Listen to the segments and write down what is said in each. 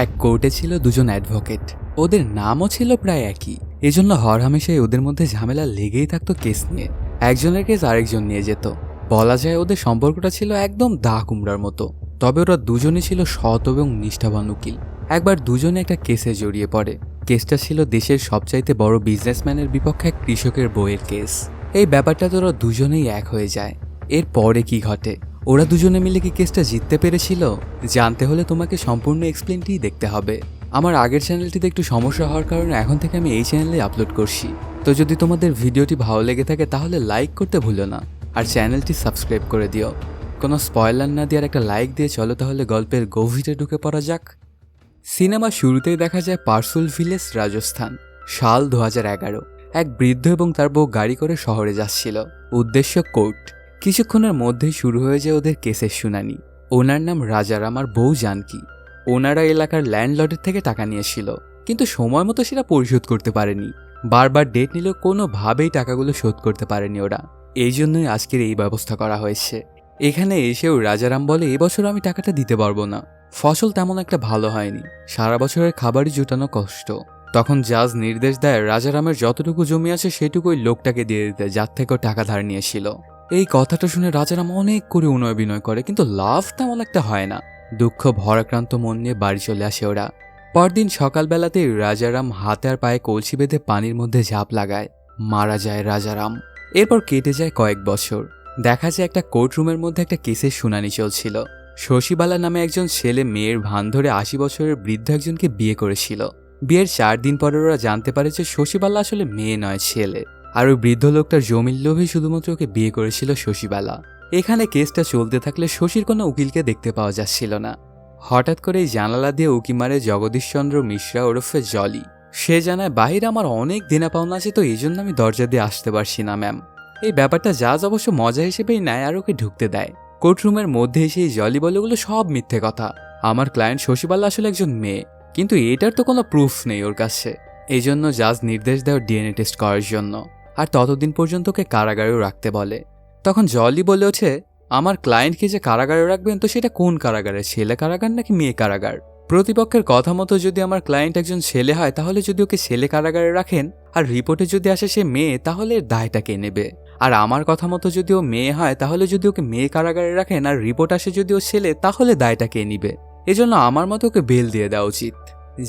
এক কোর্টে ছিল দুজন অ্যাডভোকেট। ওদের নামও ছিল প্রায় একই। এজন্য হরহামেশাই ওদের মধ্যে ঝামেলা লেগেই থাকতো কেস নিয়ে। একজনের কেস আরেকজন নিয়ে যেত। বলা যায় ওদের সম্পর্কটা ছিল একদম দা কুমড়ার মতো। তবে ওরা দুজনই ছিল সৎ এবং নিষ্ঠাবান উকিল। একবার দুজনে একটা কেসে জড়িয়ে পড়ে। কেসটা ছিল দেশের সবচাইতে বড় বিজনেসম্যানের বিপক্ষে এক কৃষকের বইয়ের কেস। এই ব্যাপারটাতে ওরা দুজনেই এক হয়ে যায়। এর পরে কি ঘটে, ওরা দুজনে মিলে কি কেসটা জিততে পেরেছিল, জানতে হলে তোমাকে সম্পূর্ণ এক্সপ্লেনটিই দেখতে হবে। আমার আগের চ্যানেলটিতে একটু সমস্যা হওয়ার কারণে এখন থেকে আমি এই চ্যানেলে আপলোড করছি। তো যদি তোমাদের ভিডিওটি ভালো লেগে থাকে তাহলে লাইক করতে ভুলো না, আর চ্যানেলটি সাবস্ক্রাইব করে দিও। কোনো স্পয়লার না দিয়ে আর একটা লাইক দিয়ে চলো তাহলে গল্পের গভীরে ঢুকে পড়া যাক। সিনেমা শুরুতেই দেখা যায় পারসুল ভিলেজ, রাজস্থান, সাল 2011। এক বৃদ্ধ এবং তার বউ গাড়ি করে শহরে যাচ্ছিল, উদ্দেশ্য কোর্ট। কিছুক্ষণের মধ্যেই শুরু হয়ে যায় ওদের কেসের শুনানি। ওনার নাম রাজারাম আর বউ জানকি। ওনারা এলাকার ল্যান্ডলর্ডের থেকে টাকা নিয়েছিল, কিন্তু সময় মতো সেটা পরিশোধ করতে পারেনি। বারবার ডেট নিলেও কোনোভাবেই টাকাগুলো শোধ করতে পারেনি ওরা। এই জন্যই আজকের এই ব্যবস্থা করা হয়েছে। এখানে এসেও রাজারাম বলে এবছর আমি টাকাটা দিতে পারবো না, ফসল তেমন একটা ভালো হয়নি, সারা বছরের খাবারই জোটানো কষ্ট। তখন জাজ নির্দেশ দেয় রাজারামের যতটুকু জমি আছে সেটুকুই লোকটাকে দিয়ে দিতে, যার থেকেও টাকা ধার নিয়েছিল। এই কথাটা শুনে রাজারাম অনেক করে উনয় বিনয় করে, কিন্তু লাভ তেমন একটা হয় না। দুঃখ ভরাক্রান্ত মন নিয়ে বাড়ি চলে আসে ওরা। পরদিন সকালবেলাতেই রাজারাম হাতে আর পায়ে কলসি বেঁধে পানির মধ্যে ঝাঁপ লাগায়। মারা যায় রাজারাম। এরপর কেটে যায় কয়েক বছর। দেখা যায় একটা কোর্টরুমের মধ্যে একটা কেসের শুনানি চলছিল। শশীবালা নামে একজন ছেলে মেয়ের ভান ধরে 80 বছরের বৃদ্ধ একজনকে বিয়ে করেছিল। বিয়ের 4 দিন পরে ওরা জানতে পারে যে শশীবালা আসলে মেয়ে নয়, ছেলে। আর ওই বৃদ্ধ লোকটার জমির লোভে শুধুমাত্র ওকে বিয়ে করেছিল শশীবালা। এখানে কেসটা চলতে থাকলে শশীর কোনো উকিলকে দেখতে পাওয়া যাচ্ছিল না। হঠাৎ করে এই জানালা দিয়ে উকি মারে জগদীশচন্দ্র মিশ্রা ওরফে জলি। সে জানায় বাহিরে আমার অনেক দেনা পাওনা আছে, তো এই জন্য আমি দরজা দিয়ে আসতে পারছি না ম্যাম। এই ব্যাপারটা জাজ অবশ্য মজা হিসেবেই নেয় আর ওকে ঢুকতে দেয়। কোর্টরুমের মধ্যে এসে জলি বলে ওগুলো সব মিথ্যে কথা। আমার ক্লায়েন্ট শশীবালা আসলে একজন মেয়ে, কিন্তু এটার তো কোনো প্রুফ নেই ওর কাছে। এই জন্য জাজ নির্দেশ দেয় ডিএনএ টেস্ট করার জন্য, আর ততদিন পর্যন্ত ওকে কারাগারেও রাখতে বলে। তখন জলি বলে ওঠে, আমার ক্লায়েন্টকে যে কারাগারে রাখবেন তো সেটা কোন কারাগারে, ছেলে কারাগার নাকি মেয়ে কারাগার? প্রতিপক্ষের কথা মতো যদি আমার ক্লায়েন্ট একজন ছেলে হয় তাহলে যদি ওকে ছেলে কারাগারে রাখেন, আর রিপোর্টে যদি আসে সে মেয়ে, তাহলে এর দায়টা কে নেবে? আর আমার কথা মতো যদি ও মেয়ে হয় তাহলে যদি ওকে মেয়ে কারাগারে রাখেন আর রিপোর্ট আসে যদি ও ছেলে, তাহলে দায়টা কে নিবে? এজন্য আমার মতো ওকে বেল দিয়ে দেওয়া উচিত।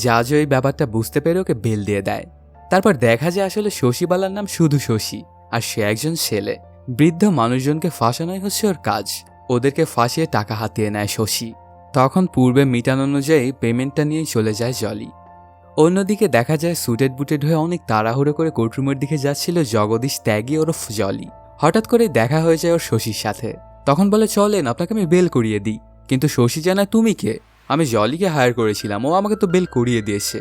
জাজও এই ব্যাপারটা বুঝতে পেরে ওকে বেল দিয়ে দেয়। তারপর দেখা যায় আসলে শশীবালার নাম শুধু শশী, আর সে একজন ছেলে। বৃদ্ধ মানুষজনকে ফাঁসানোই হচ্ছে ওর কাজ। ওদেরকে ফাঁসিয়ে টাকা হাতিয়ে নেয় শশী। তখন পূর্বে মিটান অনুযায়ী পেমেন্টটা নিয়েই চলে যায় জলি। অন্যদিকে দেখা যায় সুটেড বুটেড হয়ে অনেক তাড়াহুড়ো করে কোর্টরুমের দিকে যাচ্ছিল জগদীশ ত্যাগী ওরফ জলি। হঠাৎ করে দেখা হয়ে যায় ওর শশীর সাথে। তখন বলে চলেন আপনাকে আমি বেল করিয়ে দিই। কিন্তু শশী জানায় তুমি কে? আমি জলিকে হায়ার করেছিলাম, ও আমাকে তো বেল করিয়ে দিয়েছে।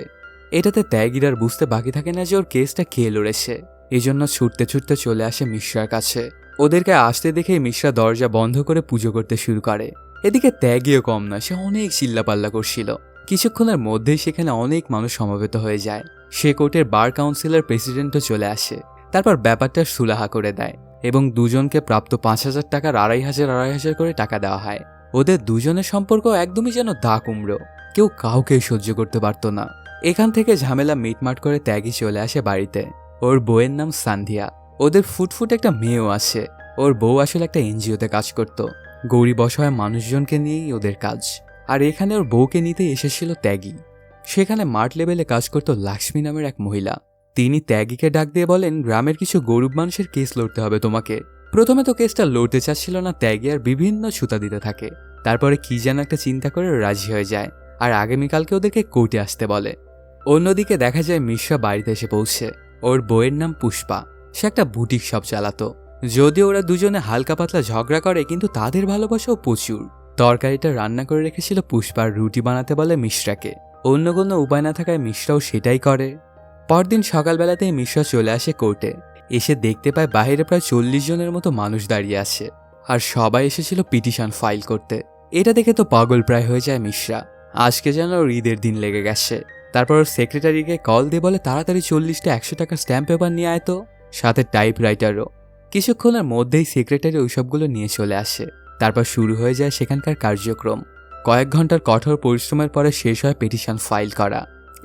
এটাতে ত্যাগীর আর বুঝতে বাকি থাকে না যে ওর কেসটা কে লড়েছে। এই জন্য ছুটতে ছুটতে চলে আসে মিশ্রার কাছে। ওদেরকে আসতে দেখে মিশ্রা দরজা বন্ধ করে পুজো করতে শুরু করে। এদিকে ত্যাগীও কম না, সে অনেক চিল্লাপাল্লা করছিল। কিছুক্ষণের মধ্যেই সেখানে অনেক মানুষ সমবেত হয়ে যায়। সে কোর্টের বার কাউন্সিলের প্রেসিডেন্টও চলে আসে। তারপর ব্যাপারটা সুলাহা করে দেয় এবং দুজনকে প্রাপ্ত 5,000 টাকার 2,500 করে টাকা দেওয়া হয়। ওদের দুজনের সম্পর্ক একদমই যেন দা কুমড়ো, কেউ কাউকেই সহ্য করতে পারত না। এখান থেকে ঝামেলা মিটমাট করে ত্যাগী চলে আসে বাড়িতে। ওর বউয়ের নাম সান্ধিয়া। ওদের ফুটফুট একটা মেয়েও আছে। ওর বউ আসলে একটা এনজিওতে কাজ করত। গরিব অসহায় মানুষজনকে নিয়েই ওদের কাজ। আর এখানে ওর বউকে নিতে এসেছিল ত্যাগী। সেখানে মাঠ লেভেলে কাজ করত লক্ষ্মী নামের এক মহিলা। তিনি ত্যাগীকে ডাক দিয়ে বলেন গ্রামের কিছু গরিব মানুষের কেস লড়তে হবে তোমাকে। প্রথমে তো কেসটা লড়তে চাচ্ছিল না ত্যাগী, আর বিভিন্ন ছুতা দিতে থাকে। তারপরে কি যেন একটা চিন্তা করে রাজি হয়ে যায়, আর আগামীকালকে ওদেরকে কোর্টে আসতে বলে। অন্যদিকে দেখা যায় মিশ্রা বাড়িতে এসে পৌঁছে। ওর বউয়ের নাম পুষ্পা। সে একটা বুটিক শপ চালাতো। যদিও ওরা দুজনে হালকা পাতলা ঝগড়া করে, কিন্তু তাদের ভালোবাসাও প্রচুর। তরকারিটা রান্না করে রেখেছিল পুষ্পার, রুটি বানাতে বলে মিশ্রাকে। অন্য কোনো উপায় না থাকায় মিশ্রাও সেটাই করে। পরদিন সকালবেলাতেই মিশ্রা চলে আসে কোর্টে। এসে দেখতে পায় বাইরে প্রায় 40 জনের মতো মানুষ দাঁড়িয়ে আছে, আর সবাই এসেছিল পিটিশন ফাইল করতে। এটা দেখে তো পাগল প্রায় হয়ে যায় মিশ্রা। আজকে যেন ওর ঈদের দিন লেগে গেছে। তারপর ওর সেক্রেটারিকে কল দিয়ে বলে তাড়াতাড়ি 40টা 100 টাকার স্ট্যাম্প পেপার নিয়ে আয় তো, সাথে টাইপরাইটারও। কিছুক্ষণের মধ্যেই সেক্রেটারি ওইসবগুলো নিয়ে চলে আসে। তারপর শুরু হয়ে যায় সেখানকার কার্যক্রম। কয়েক ঘন্টার কঠোর পরিশ্রমের পরে শেষ হয় পিটিশন ফাইল করা।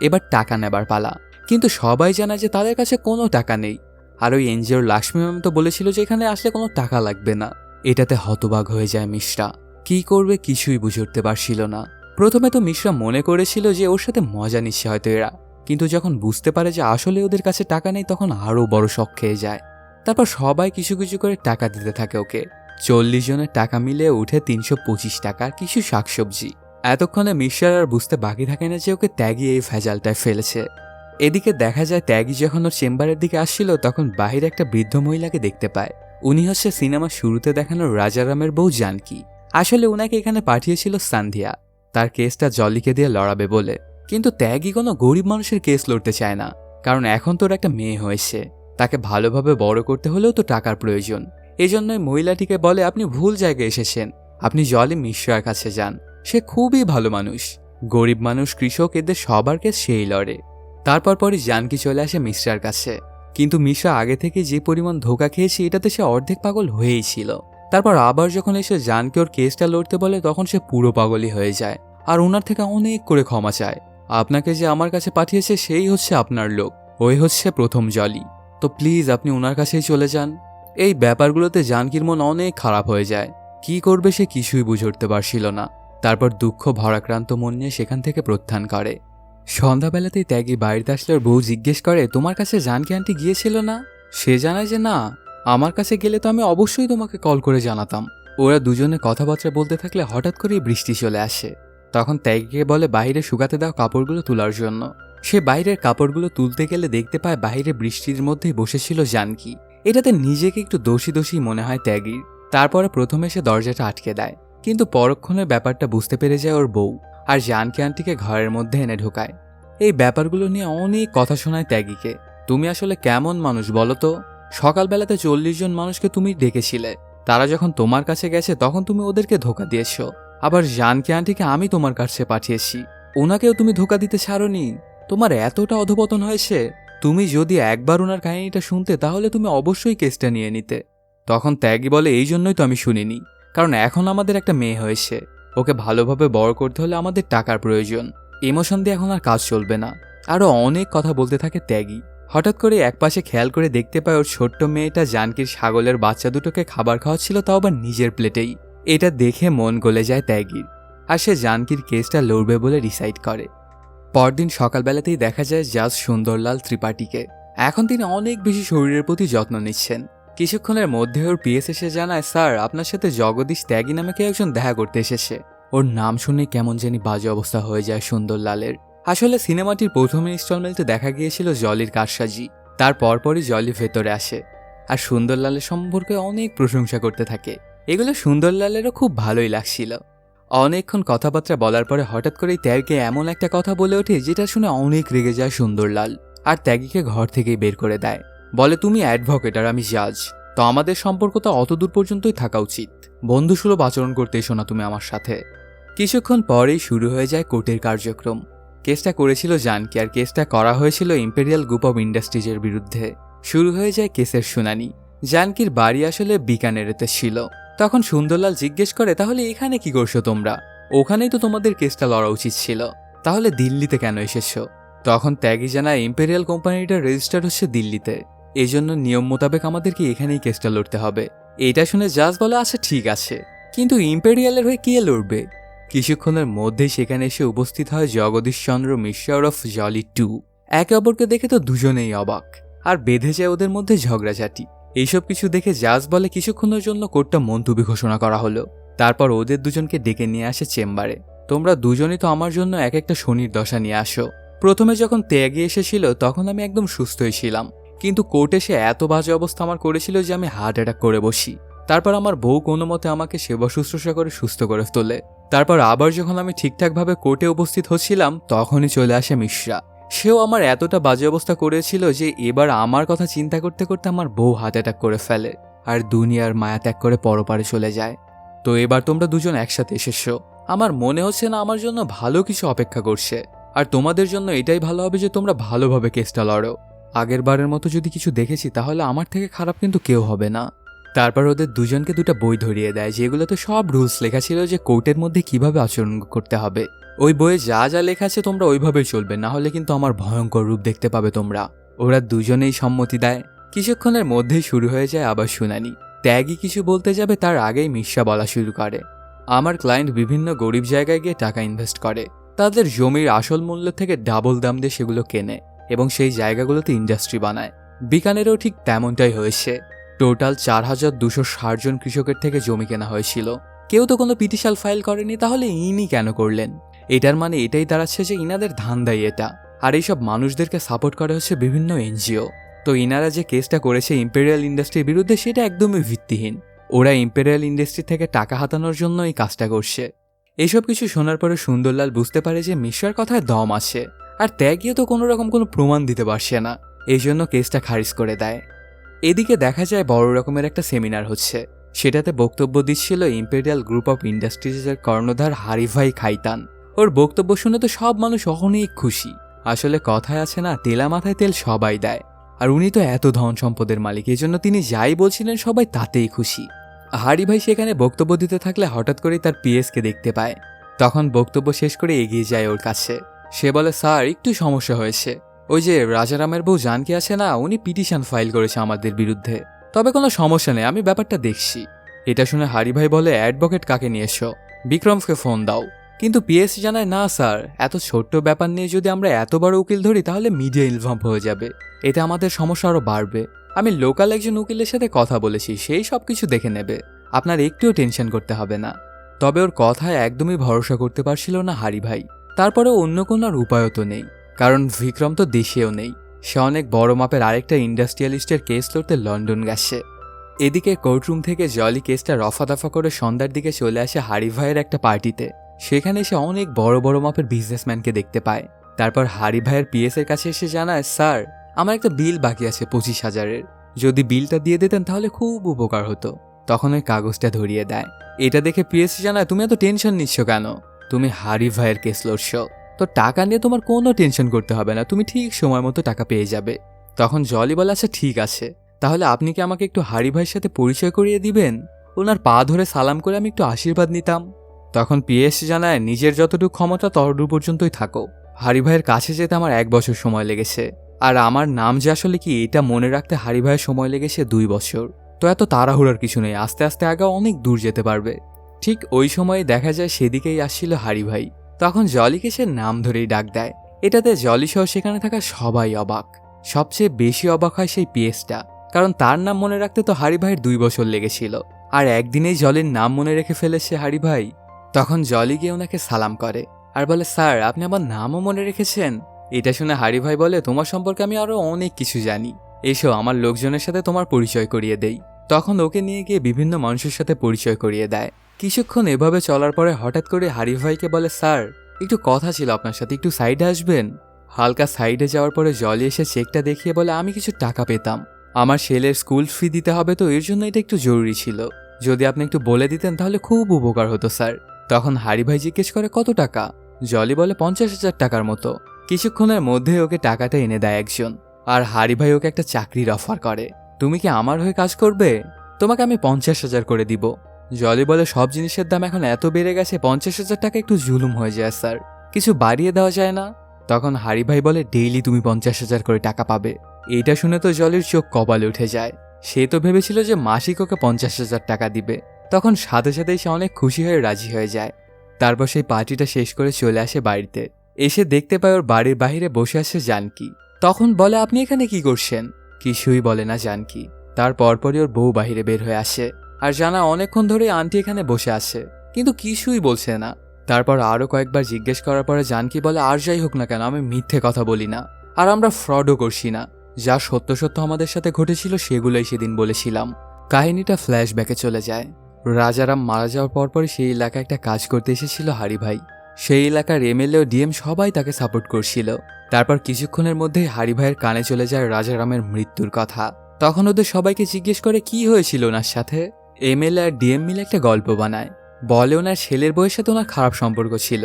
এবার টাকা নেবার পালা। কিন্তু সবাই জানে যে তাদের কাছে কোনো টাকা নেই। আর ওই এনজিওর লাক্ষ্মী ম্যাম তো বলেছিল যে এখানে আসলে কোনো টাকা লাগবে না। এটাতে হতবাক হয়ে যায় মিশ্রা। কি করবে কিছুই বুঝে উঠতে পারছিল না। প্রথমে তো মিশ্রা মনে করেছিল যে ওর সাথে মজা নিচ্ছে হয়তো এরা, কিন্তু যখন বুঝতে পারে যে আসলে ওদের কাছে টাকা নেই তখন আরও বড় শক খেয়ে যায়। তারপর সবাই কিছু কিছু করে টাকা দিতে থাকে ওকে। 40 জনের টাকা মিলে উঠে 325 টাকা, কিছু শাকসবজি। এতক্ষণে মিশ্রার আর বুঝতে বাকি থাকে না যে ওকে ত্যাগী এই ভেজালটায় ফেলেছে। এদিকে দেখা যায় ত্যাগী যখন ওর চেম্বারের দিকে আসছিল তখন বাহিরে একটা বৃদ্ধ মহিলাকে দেখতে পায়। উনি হচ্ছে সিনেমার শুরুতে দেখানো রাজারামের বউ জানকী। আসলে উনাকে এখানে পাঠিয়েছিল সান্ধিয়া, তার কেসটা জলিকে দিয়ে লড়াবে বলে। কিন্তু ত্যাগী কোনো গরিব মানুষের কেস লড়তে চায় না, কারণ এখন তোর একটা মেয়ে হয়েছে, তাকে ভালোভাবে বড় করতে হলেও তো টাকার প্রয়োজন। এজন্যই মহিলাটিকে বলে আপনি ভুল জায়গায় এসেছেন, আপনি জলি মিশ্রার কাছে যান, সে খুবই ভালো মানুষ। গরিব মানুষ, কৃষক, এদের সবার কেস সেই লড়ে। তারপর পরই জানকী চলে আসে মিশ্রার কাছে। কিন্তু মিশ্রা আগে থেকে যে পরিমাণ ধোঁকা খেয়েছে এটাতে সে অর্ধেক পাগল হয়েই ছিল। তারপর আবার যখন এসে জানকী ওর কেসটা লড়তে বলে তখন সে পুরো পাগলই হয়ে যায় আর ওনার থেকে অনেক করে ক্ষমা চায়। আপনাকে যে আমার কাছে পাঠিয়েছে সেই হচ্ছে আপনার লোক, ওই হচ্ছে প্রথম জলি, তো প্লিজ আপনি ওনার কাছেই চলে যান। এই ব্যাপারগুলোতে জানকীর মন অনেক খারাপ হয়ে যায়। কি করবে সে কিছুই বুঝে উঠতে পারছিল না। তারপর দুঃখ ভরাক্রান্ত মন নিয়ে সেখান থেকে প্রত্যান করে। সন্ধ্যাবেলাতেই ত্যাগী বাড়িতে আসলে ওর বউ জিজ্ঞেস করে তোমার কাছে জানকী আন্টি গিয়েছিল না? সে জানায় যে না, আমার কাছে গেলে তো আমি অবশ্যই তোমাকে কল করে জানাতাম। ওরা দুজনে কথাবার্তা বলতে থাকলে হঠাৎ করেই বৃষ্টি চলে আসে। তখন ত্যাগীকে বলে বাইরে শুকাতে দাও কাপড়গুলো তোলার জন্য। সে বাইরের কাপড়গুলো তুলতে গেলে দেখতে পায় বাইরে বৃষ্টির মধ্যেই বসেছিল জানকী। এটাতে নিজেকে একটু দোষী দোষী মনে হয় ত্যাগীর। তারপরে প্রথমে সে দরজাটা আটকে দেয়, কিন্তু পরক্ষণে ব্যাপারটা বুঝতে পেরে যায় ওর বউ, আর জানকী আন্টিকে ঘরের মধ্যে এনে ঢোকায়। এই ব্যাপারগুলো নিয়ে অনেক কথা শোনায় ত্যাগীকে। তুমি আসলে কেমন মানুষ বলো তো? সকালবেলাতে 40 জন মানুষকে তুমি ডেকেছিলে, তারা যখন তোমার কাছে গেছে তখন তুমি ওদেরকে ধোকা দিয়েছ। আবার জানকী আন্টিকে আমি তোমার কাছে পাঠিয়েছি, ওনাকেও তুমি ধোকা দিতে ছাড়োনি। তোমার এতটা অধপতন হয়েছে, তুমি যদি একবার ওনার কাহিনীটা শুনতে তাহলে তুমি অবশ্যই কেসটা নিয়ে নিতে। তখন ত্যাগী বলে এই জন্যই তো আমি শুনিনি, কারণ এখন আমাদের একটা মেয়ে হয়েছে, ওকে ভালোভাবে বড় করতে হলে আমাদের টাকার প্রয়োজন। ইমোশন দিয়ে এখন আর কাজ চলবে না। আরও অনেক কথা বলতে থাকে ত্যাগী। হঠাৎ করে একপাশে খেয়াল করে দেখতে পায় ওর ছোট্ট মেয়েটা জানকীর ছাগলের বাচ্চা দুটোকে খাবার খাওয়াচ্ছিল, তাও আবার নিজের প্লেটেই। এটা দেখে মন গলে যায় ত্যাগীর, আর সে জানকীর কেসটা লড়বে বলে ডিসাইড করে। পরদিন সকালবেলাতেই দেখা যায় জাজ সুন্দরলাল ত্রিপাঠীকে। এখন তিনি অনেক বেশি শরীরের প্রতি যত্ন নিচ্ছেন। কিছুক্ষণের মধ্যে ওর পিএস এসে জানায় স্যার আপনার সাথে জগদীশ ত্যাগী নামে কেউ একজন দেখা করতে এসেছে। ওর নাম শুনে কেমন জানি বাজে অবস্থা হয়ে যায় সুন্দরলালের। আসলে সিনেমাটির প্রথম ইনস্টলমেন্টে দেখা গিয়েছিল জলির কারসাজি। তার পরপরই জলি ভেতরে আসে আর সুন্দরলালের সম্পর্কে অনেক প্রশংসা করতে থাকে। এগুলো সুন্দরলালেরও খুব ভালোই লাগছিল। অনেকক্ষণ কথাবার্তা বলার পরে হঠাৎ করেই ত্যাগীকে এমন একটা কথা বলে ওঠে যেটা শুনে অনেক রেগে যায় সুন্দরলাল, আর ত্যাগীকে ঘর থেকেই বের করে দেয়। বলে তুমি অ্যাডভোকেট আর আমি জাজ, তো আমাদের সম্পর্ক তো অত দূর পর্যন্তই থাকা উচিত, বন্ধুসুলভ আচরণ করতে এসো না তুমি আমার সাথে। কিছুক্ষণ পরেই শুরু হয়ে যায় কোর্টের কার্যক্রম। কেসটা করেছিল জানকী, আর কেসটা করা হয়েছিল ইম্পেরিয়াল গ্রুপ অব ইন্ডাস্ট্রিজের বিরুদ্ধে। শুরু হয়ে যায় কেসের শুনানি। জানকীর বাড়ি আসলে বিকানেরেতে ছিল। তখন সুন্দরলাল জিজ্ঞেস করে তাহলে এখানে কি করছো তোমরা? ওখানেই তো তোমাদের কেসটা লড়া উচিত ছিল, তাহলে দিল্লিতে কেন এসেছো? তখন ত্যাগী জানায় ইম্পেরিয়াল কোম্পানিটা রেজিস্টার হচ্ছে দিল্লিতে, এজন্য নিয়ম মোতাবেক আমাদেরকে এখানেই কেসটা লড়তে হবে। এটা শুনে জাজ বলে আচ্ছা ঠিক আছে, কিন্তু ইম্পেরিয়ালের হয়ে কে লড়বে? কিছুক্ষণের মধ্যেই সেখানে এসে উপস্থিত হয় জগদীশচন্দ্র মিশ্রা অফ জলি 2। একে অপরকে দেখে তো দুজনেই অবাক, আর বেঁধে যায় ওদের মধ্যে ঝগড়াঝাটি। এইসব কিছু দেখে জাজ বলে কিছুক্ষণের জন্য কোর্টটা মুলতবি ঘোষণা করা হলো। তারপর ওদের দুজনকে ডেকে নিয়ে আসে চেম্বারে। তোমরা দুজনই তো আমার জন্য এক একটা শনির দশা নিয়ে আসো। প্রথমে যখন ত্যাগী এসেছিল তখন আমি একদম সুস্থই ছিলাম, কিন্তু কোর্টে সে এত বাজে অবস্থা আমার করেছিল যে আমি হার্ট অ্যাটাক করে বসি। তারপর আমার বউ কোনো মতে আমাকে সেবা শুশ্রূষা করে সুস্থ করে তোলে। তারপর আবার যখন আমি ঠিকঠাকভাবে কোর্টে উপস্থিত হচ্ছিলাম তখনই চলে আসে মিশ্রা। সেও আমার এতটা বাজে অবস্থা করেছিল যে এবার আমার কথা চিন্তা করতে করতে আমার বউ হার্ট অ্যাটাক করে ফেলে আর দুনিয়ার মায়া ত্যাগ করে পরপারে চলে যায়। তো এবার তোমরা দুজন একসাথে এসেছো। আমার মনে হচ্ছে না আমার জন্য ভালো কিছু অপেক্ষা করছে, আর তোমাদের জন্য এটাই ভালো হবে যে তোমরা ভালোভাবে কেসটা লড়ো। আগের বারের মতো যদি কিছু দেখেছি তাহলে আমার থেকে খারাপ কিন্তু কেউ হবে না। তারপর ওদের দুজনকে দুটো বই ধরিয়ে দেয়, যেগুলোতে সব রুলস লেখা ছিল যে কোর্টের মধ্যে কিভাবে আচরণ করতে হবে। ওই বইয়ে যা যা লেখা আছে তোমরা ওইভাবেই চলবে, না হলে কিন্তু আমার ভয়ঙ্কর রূপ দেখতে পাবে তোমরা। ওরা দুজনেই সম্মতি দেয়। কিছুক্ষণের মধ্যেই শুরু হয়ে যায় আবার শুনানি। ত্যাগী কিছু বলতে যাবে তার আগেই মিশা বলা শুরু করে। আমার ক্লায়েন্ট বিভিন্ন গরিব জায়গায় গিয়ে টাকা ইনভেস্ট করে, তাদের জমির আসল মূল্য থেকে ডাবল দাম দিয়ে সেগুলো কেনে এবং সেই জায়গাগুলোতে ইন্ডাস্ট্রি বানায়। বিকানেরও ঠিক তেমনটাই হয়েছে। টোটাল 4260 জন কৃষকের থেকে জমি কেনা হয়েছিল। কেউ তো কোনো পিটিশন ফাইল করেনি, তাহলে ইনি কেন করলেন? এটার মানে এটাই দাঁড়াচ্ছে যে ইনাদের ধান্দাই এটা। আর এইসব মানুষদেরকে সাপোর্ট করে হচ্ছে বিভিন্ন এনজিও। তো ইনারা যে কেসটা করেছে ইম্পেরিয়াল ইন্ডাস্ট্রির বিরুদ্ধে, সেটা একদমই ভিত্তিহীন। ওরা ইম্পেরিয়াল ইন্ডাস্ট্রি থেকে টাকা হাতানোর জন্য এই কাজটা করছে। এইসব কিছু শোনার পরে সুন্দরলাল বুঝতে পারে যে মিশ্রার কথায় দম আছে, আর ত্যাগীও তো কোনো রকম কোনো প্রমাণ দিতে পারছে না। এই জন্য কেসটা খারিজ করে দেয়। এদিকে দেখা যায় বড় রকমের একটা সেমিনার হচ্ছে। সেটাতে বক্তব্য দিচ্ছিল ইম্পেরিয়াল গ্রুপ অফ ইন্ডাস্ট্রিজের কর্ণধার হারিভাই খাইতান। ওর বক্তব্য শুনে তো সব মানুষ অনেক খুশি। আসলে কথায় আছে না, তেলা মাথায় তেল সবাই দেয়। আর উনি তো এত ধন সম্পদের মালিক, এই জন্য তিনি যাই বলছিলেন সবাই তাতেই খুশি। হারিভাই সেখানে বক্তব্য দিতে থাকলে হঠাৎ করেই তার পিএসকে দেখতে পায়। তখন বক্তব্য শেষ করে এগিয়ে যায় ওর কাছে। সে বলে, স্যার একটু সমস্যা হয়েছে। ওই যে রাজারামের বউ জানকি আছে না, উনি পিটিশন ফাইল করেছে আমাদের বিরুদ্ধে। তবে কোনো সমস্যা নেই, আমি ব্যাপারটা দেখছি। এটা শুনে হারিভাই বলে, অ্যাডভোকেট কাকে নিয়ে এসো? বিক্রমকে ফোন দাও। কিন্তু পিএস জানায়, না স্যার, এত ছোট্ট ব্যাপার নিয়ে যদি আমরা এত বড় উকিল ধরি তাহলে মিডিয়া ইনভলভ হয়ে যাবে, এতে আমাদের সমস্যা আরও বাড়বে। আমি লোকাল একজন উকিলের সাথে কথা বলেছি, সেই সব কিছু দেখে নেবে, আপনার একটুও টেনশন করতে হবে না। তবে ওর কথায় একদমই ভরসা করতে পারছিল না হারিভাই। তারপরেও অন্য কোনো আর উপায়ও তো নেই, কারণ বিক্রম তো দেশেও নেই। সে অনেক বড় মাপের আরেকটা ইন্ডাস্ট্রিয়ালিস্টের কেস লড়তে লন্ডন গেছে। এদিকে কোর্টরুম থেকে জলি কেসটা রফা দফা করে সন্ধ্যার দিকে চলে আসে হারিভাইয়ের একটা পার্টিতে। সেখানে সে অনেক বড় বড় মাপের বিজনেসম্যানকে দেখতে পায়। তারপর হারিভাইয়ের পিএস এর কাছে এসে জানায়, স্যার আমার একটা বিল বাকি আছে 25,000-এর, যদি বিলটা দিয়ে দিতেন তাহলে খুব উপকার হতো। তখন ওই কাগজটা ধরিয়ে দেয়। এটা দেখে পিএস জানায়, তুমি এত টেনশন নিচ্ছ কেন? তুমি হারিভাইয়ের কেস লড়ছ, তো টাকা নিয়ে তোমার কোনো টেনশন করতে হবে না, তুমি ঠিক সময় মতো টাকা পেয়ে যাবে। তখন জলি বলে, আচ্ছা ঠিক আছে, তাহলে আপনি কি আমাকে একটু হারিভাইয়ের সাথে পরিচয় করিয়ে দিবেন? ওনার পা ধরে সালাম করে আমি একটু আশীর্বাদ নিতাম। তখন পিএস জানায়, নিজের যতটুকু ক্ষমতা ততটুকু পর্যন্তই থাকো। হারিভাইয়ের কাছে যেতে আমার 1 বছর সময় লেগেছে, আর আমার নাম যে আসলে কি এটা মনে রাখতে হারিভাইয়ের সময় লেগেছে 2 বছর। তো এত তাড়াহুড়ার কিছু নেই, আস্তে আস্তে আগে অনেক দূর যেতে পারবে। ঠিক ওই সময়ে দেখা যায় সেদিকেই আসছিল হারিভাই। তখন জলিকে সে নাম ধরেই ডাক দেয়। এটাতে জলি সহ সেখানে থাকা সবাই অবাক। সবচেয়ে বেশি অবাক হয় সেই পিএসটা, কারণ তার নাম মনে রাখতে তো হারিভাইয়ের 2 বছর লেগেছিল, আর একদিনেই জলির নাম মনে রেখে ফেলেছে হারিভাই। তখন জলি গিয়ে ওনাকে সালাম করে আর বলে, স্যার আপনি আমার নামও মনে রেখেছেন? এটা শুনে হারিভাই বলে, তোমার সম্পর্কে আমি আরো অনেক কিছু জানি, এসো আমার লোকজনের সাথে তোমার পরিচয় করিয়ে দেই। তখন ওকে নিয়ে গিয়ে বিভিন্ন মানুষের সাথে পরিচয় করিয়ে দেয়। কিছুক্ষণ এভাবে চলার পরে হঠাৎ করে হারিভাইকে বলে, স্যার একটু কথা ছিল আপনার সাথে, একটু সাইডে আসবেন? হালকা সাইডে যাওয়ার পরে জলি এসে চেকটা দেখিয়ে বলে, আমি কিছু টাকা পেতাম, আমার ছেলের স্কুল ফি দিতে হবে, তো এর জন্য এটা একটু জরুরি ছিল, যদি আপনি একটু বলে দিতেন তাহলে খুব উপকার হতো স্যার। তখন হারিভাই জিজ্ঞেস করে, কত টাকা? জলি বলে, 50,000 টাকার মতো। কিছুক্ষণের মধ্যে ওকে টাকাটা এনে দেয় একজন, আর হারিভাই ওকে একটা চাকরির অফার করে। তুমি কি আমার হয়ে কাজ করবে? তোমাকে আমি 50,000 করে দিব। জলি বলে, সব জিনিসের দাম এখন এত বেড়ে গেছে, 50,000 টাকা একটু জুলুম হয়ে যায় স্যার, কিছু বাড়িয়ে দেওয়া যায় না? তখন হারিভাই বলে, ডেইলি তুমি 50,000 করে টাকা পাবে। এইটা শুনে তো জলির চোখ কপালে উঠে যায়। সে তো ভেবেছিল যে মাসিক ওকে 50,000 টাকা দিবে। তখন সাথে সাথেই সে অনেক খুশি হয়ে রাজি হয়ে যায়। তারপর সেই পার্টিটা শেষ করে চলে আসে বাড়িতে। এসে দেখতে পায় ওর বাড়ির বাহিরে বসে আছে জানকি। তখন বলে, আপনি এখানে কি করছেন? কিছুই বলে না জানকি। তার পরপরই ওর বউ বাহিরে বের হয়ে আসে, আর জানা অনেকক্ষণ ধরে আন্টি এখানে বসে আছে, কিন্তু কিছুই বলছে না। তারপর আরও কয়েকবার জিজ্ঞেস করার পরে জানকি বলে, আর যাই হোক না কেন আমি মিথ্যে কথা বলি না, আর আমরা ফ্রডও করছি না, যা সত্য সত্য আমাদের সাথে ঘটেছিল সেগুলোই সেদিন বলেছিলাম। কাহিনীটা ফ্ল্যাশব্যাকে চলে যায়। রাজারাম মারা যাওয়ার পরপরই সেই এলাকায় একটা কাজ করতে এসেছিল হারিভাই। সেই এলাকার এমএলএ ও ডিএম সবাই তাকে সাপোর্ট করছিল। তারপর কিছুক্ষণের মধ্যেই হারিভাইয়ের কানে চলে যায় রাজারামের মৃত্যুর কথা। তখন ওদের সবাইকে জিজ্ঞেস করে কি হয়েছিল ওনার সাথে। এমএলএ আর ডিএম মিলে একটা গল্প বানায়, বলে ওনার ছেলের বউয়ের সাথে ওনার খারাপ সম্পর্ক ছিল।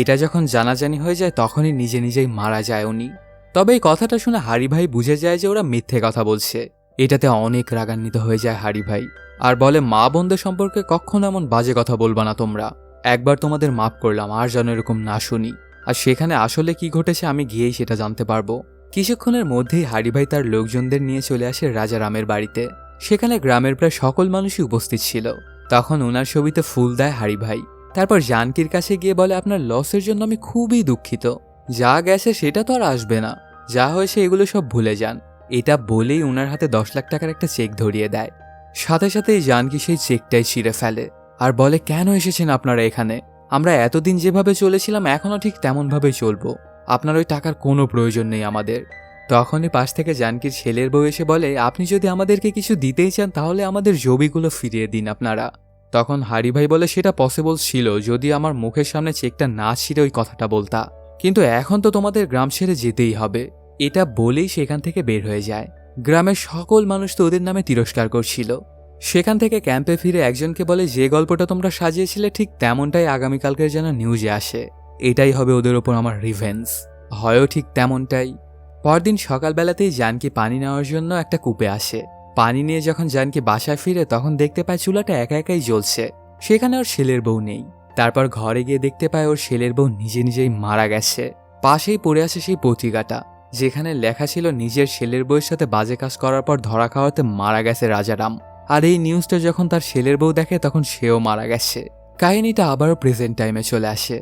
এটা যখন জানাজানি হয়ে যায় তখনই নিজে নিজেই মারা যায় উনি। তবে এই কথাটা শুনে হারিভাই বুঝে যায় যে ওরা মিথ্যে কথা বলছে। এটাতে অনেক রাগান্বিত হয়ে যায় হারিভাই, আর বলে মা বোনদের সম্পর্কে কখনো এমন বাজে কথা বলবা না তোমরা। একবার তোমাদের মাফ করলাম, আর যেন এরকম না শুনি। আর সেখানে আসলে কি ঘটেছে আমি গিয়েই সেটা জানতে পারবো। কিছুক্ষণের মধ্যেই হারিভাই তার লোকজনদের নিয়ে চলে আসে রাজারামের বাড়িতে। সেখানে গ্রামের প্রায় সকল মানুষই উপস্থিত ছিল। তখন ওনার ছবিতে ফুল দেয় হারিভাই। তারপর জানকীর কাছে গিয়ে বলে, আপনার লসের জন্য আমি খুবই দুঃখিত। যা গেছে সেটা তো আর আসবে না, যা হয়েছে এগুলো সব ভুলে যান। এটা বলেই ওনার হাতে 10 লাখ টাকার একটা চেক ধরিয়ে দেয়। সাথে সাথেই জানকী সেই চেকটাই ছিঁড়ে ফেলে আর বলে, কেন এসেছেন আপনারা এখানে? আমরা এতদিন যেভাবে চলেছিলাম এখনও ঠিক তেমনভাবেই চলবো। আপনার ওই টাকার কোনো প্রয়োজন নেই আমাদের। তখনই পাশ থেকে জানকীর ছেলের বউ এসে বলে, আপনি যদি আমাদেরকে কিছু দিতেই চান তাহলে আমাদের জমিগুলো ফিরিয়ে দিন আপনারা। তখন হারিভাই বলে, সেটা পসিবল ছিল যদি আমার মুখের সামনে চেকটা না ছিঁড়ে ওই কথাটা বলতা, কিন্তু এখন তো তোমাদের গ্রাম ছেড়ে যেতেই হবে। এটা বলেই সেখান থেকে বের হয়ে যায়। গ্রামের সকল মানুষ তো ওদের নামে তিরস্কার করছিল। সেখান থেকে ক্যাম্পে ফিরে একজনকে বলে, যে গল্পটা তোমরা সাজিয়েছিলে ঠিক তেমনটাই আগামীকালকের যেন নিউজে আসে। এটাই হবে ওদের ওপর আমার রিভেঞ্জ। হয়ও ঠিক তেমনটাই। পরদিন সকালবেলাতেই জানকী পানি নেওয়ার জন্য একটা কূপে আসে। পানি নিয়ে যখন জানকী বাসায় ফিরে তখন দেখতে পায় চুলাটা একা একাই জ্বলছে। সেখানে ওর ছেলের বউ নেই। তারপর ঘরে গিয়ে দেখতে পায় ওর ছেলের বউ নিজে নিজেই মারা গেছে। পাশেই পড়ে আছে সেই পত্রিকাটা যেখানে লেখা ছিল নিজের ছেলের বউয়ের সাথে বাজে কাজ করার পর ধরা খাওয়াতে মারা গেছে রাজারাম। আর এই নিউজটা যখন তার ছেলের বউ দেখে তখন সেও মারা গেছে। কাহিনীটা আবারও প্রেজেন্ট টাইমে চলে আসে।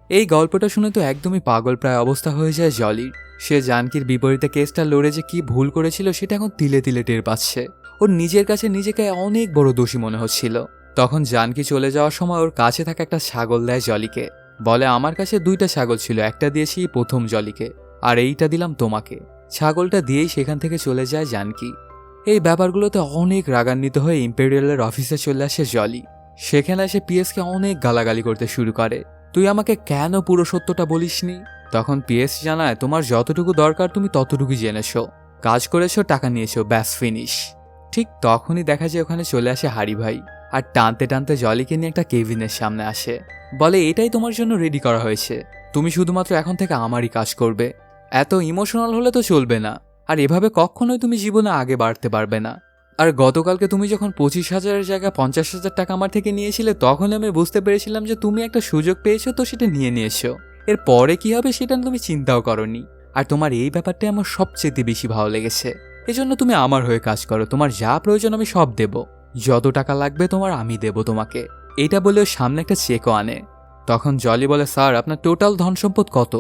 এই গল্পটা শুনে তো একদমই পাগল প্রায় অবস্থা হয়ে যায় জলির। সে জানকীর বিপরীতে কেসটা লড়ে যে কি ভুল করেছিল সেটা এখন তিলে তিলে টের পাচ্ছে। ওর নিজের কাছে নিজেকে অনেক বড় দোষী মনে হচ্ছিল। তখন জানকী চলে যাওয়ার সময় ওর কাছে থাকা একটা ছাগল দেয় জলিকে। বলে, আমার কাছে 2টা ছাগল ছিল, একটা দিয়েছি প্রথম জলিকে আর এইটা দিলাম তোমাকে। ছাগলটা দিয়েই সেখান থেকে চলে যায় জানকী। এই ব্যাপারগুলোতে অনেক রাগান্বিত হয়ে ইম্পেরিয়ালের অফিসে চলে আসে জলি। সেখানে এসে পিএসকে অনেক গালাগালি করতে শুরু করে। তুই আমাকে কেন পুরো সত্যটা বলিসনি? তখন পিএস জানায়, তোমার যতটুকু দরকার তুমি ততটুকু জেনেছো, কাজ করেছো, টাকা নিয়েছো, ব্যাস ফিনিশ। ঠিক তখনই দেখা যায় ওখানে চলে আসে হারিভাই আর টানতে টানতে জলিকে নিয়ে একটা কেবিনের সামনে আসে। বলে, এটাই তোমার জন্য রেডি করা হয়েছে, তুমি শুধুমাত্র এখন থেকে আমারই কাজ করবে। এত ইমোশনাল হলে তো চলবে না, আর এভাবে কখনোই তুমি জীবনে আগে বাড়তে পারবে না। আর গতকালকে তুমি যখন 25,000-এর জায়গায় 50,000 টাকা আমার থেকে নিয়েছিলে তখন আমি বুঝতে পেরেছিলাম যে তুমি একটা সুযোগ পেয়েছো, তো সেটা নিয়ে নিয়েছো। এর পরে কি হবে সেটা তুমি চিন্তাও করনি। আর তোমার এই ব্যাপারটাই আমার সবচেয়ে বেশি ভালো লেগেছে। এজন্য তুমি আমার হয়ে কাজ করো, তোমার যা প্রয়োজন আমি সব দেব, যত টাকা লাগবে তোমার আমি দেব তোমাকে। এটা বলে সামনে একটা চেকও আনে। তখন জলি বলে, স্যার আপনার টোটাল ধন সম্পদ কত?